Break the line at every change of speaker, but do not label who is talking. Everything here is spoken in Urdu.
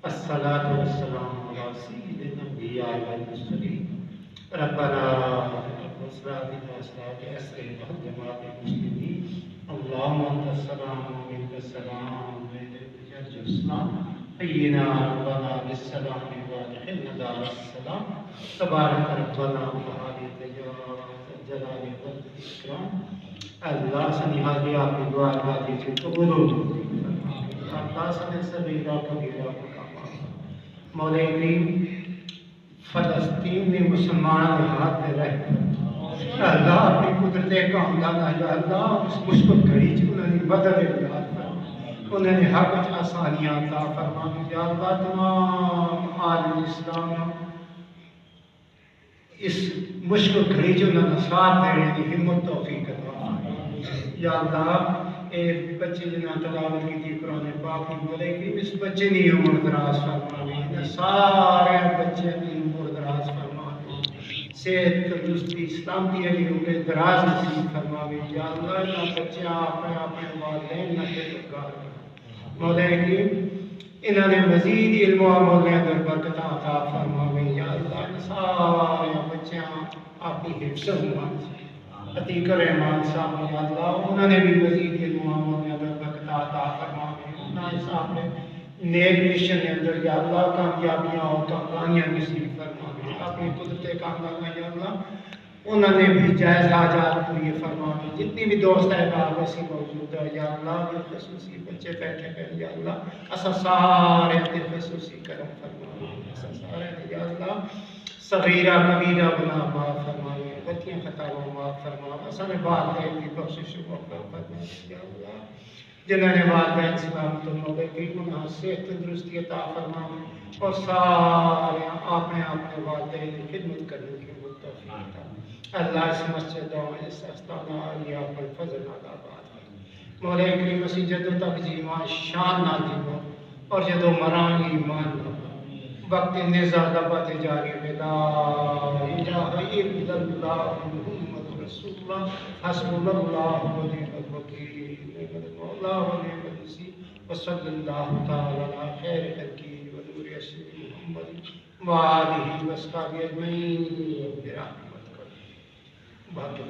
الصلاة والسلام على سيد الأنبياء والمرسلين ربنا واسرع بنا اسرع بأسر جماعة المسلمين اللهم أنت السلام ومنك السلام وإليك يرجع السلام حينا ربنا بالسلام وادخلنا دار السلام تبارك ربنا وحالك يا الجلال والإكرام اللہ سے نہادی آپ کی دعا باتیں سے قبول اللہ سے صغیرہ کبیرہ مولا کریم فلسطین میں مسلمانوں کے ہاتھ میں رہ اللہ اپنی قدرت کاملانہ یا اللہ اس مشکل گھڑی سے انہوں نے مدد امداد فرما انہوں نے حق آسانیاں عطا فرما یا اللہ تمام عالم اسلام اس مشکل گھڑی سے انہوں نے ساتھ دینے کی ہمت توفیق عطا یا اللہ اے بچے جنہاں تلاوت کی تھی قرآن پاک کی بولے کہ اس بچے نہیں عمر دراز فرماوی سارے بچے اپنی عمر دراز فرماوی صحت تندرستی سلامتی علی عمر دراز نصیب فرماوی یا اللہ نہ بچے اپنے والدین نہ خدمتگار مولا کریم انہوں نے مزید علم و عمل اندر برکت عطا فرماوی یا اللہ سارے بچے اپنی حفظ مان عتیق رحمان صاحب یا اللہ انہوں نے بھی مزید علم و عمل میں اندر برکت عطا فرماوی انہوں نے صاحب نے نیک مشن کے اندر یا اللہ کامیابیاں اور کامرانیاں نصیب فرماوی اپنی قدرت کاملانہ یا اللہ انہوں نے بھی جائز حاجات پوری فرماوی جتنی بھی دوست احباب ایسی موجود ہے یا اللہ خصوصی بچے بیٹھے ہیں یا اللہ اسا سارے خصوصی کرم فرماوی اسا سارے یا اللہ صغیرہ کبیرہ گناہ معاف فرماوی غلطیاں خطاؤں معاف فرماوی اسا نے والدین کی بخشش و مغفرت فرماوی یا اللہ جنہوں نے والدین سلامت المولا کریم انہاں صحت تندرستی عطا فرماوی اور سارے اپنے والدین کی خدمت کرنے کی توفیق عطا اللہ اس مسجد و اس استانہ علیہ پر فضل عطا فرماوی مولا کریم اسی جدو تک جیوان شان نہ دیو اور جدو مران ایمان نہ وقت نظر لبت جاری لا الہ الا اللہ محمد رسول اللہ حسبنا اللہ و نعم الوکیل نعم المولا و نعم النصیر وصلی اللہ تعالی علی خیر خلقہ و نور رسول محمد و آلہ و اصحابہ اجمعین برحمتک باقی